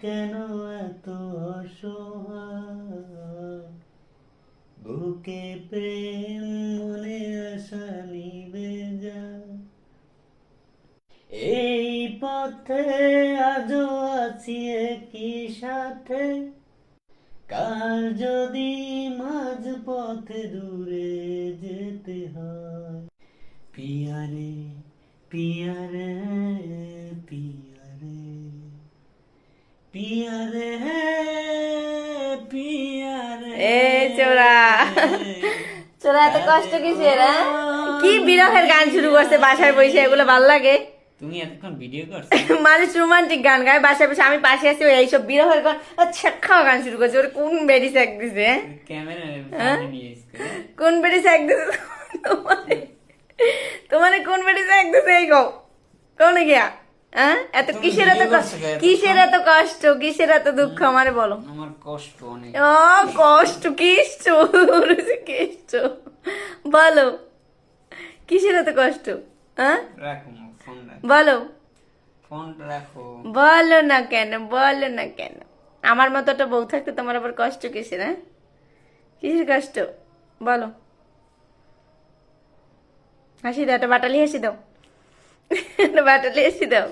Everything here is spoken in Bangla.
কেন এত অসহায়, বুকে প্রেম মনে আশা নিবে যায়, এই পথে আজও আছি কি সাথে, কাল যদি মাঝ পথে দূরে যেতে হয়, পিয়ারে পিয়ারে পিয়ারে পিয়ারে পিয়ারে। এ চোরা চোরা, এত কষ্ট কিসের? কি বিরহের গান শুরু করছে বাসায় বসে, এগুলো ভাল লাগে? তুমি এতক্ষণ ভিডিও করছো? মানুষ রোমান্টিক গান গায় বাসায় বসে, আমি পাশে আছি, ওই এইসব বিরহের গান ছেক্কাও গান শুরু করছে। ওর কোন বেডি স্যাক দিছে? ক্যামেরা নিয়ে এসছে। কোন বেডি স্যাক দিছে তোমার? কোন বেডি স্যাক দিছে? এই গো কোন গিয়া? এত কিসের এত কিসের এত কষ্ট, কিসের এত দুঃখ আমারে বলো। আমার কষ্ট অনেক। ও কষ্ট, কিষ্ট কিষ্ট বলো, কিসের এত কষ্ট? রাখো ফোন, বলো, ফোন রাখো। বলো না কেন, বলো না কেন? আমার মতো একটা বউ থাকতে তোমার আবার কষ্ট কিসের? কিসের কষ্ট বলো? হাসি দাও, একটা বাটালি হাসি দাও, একটা বাটালি হাসি দাও।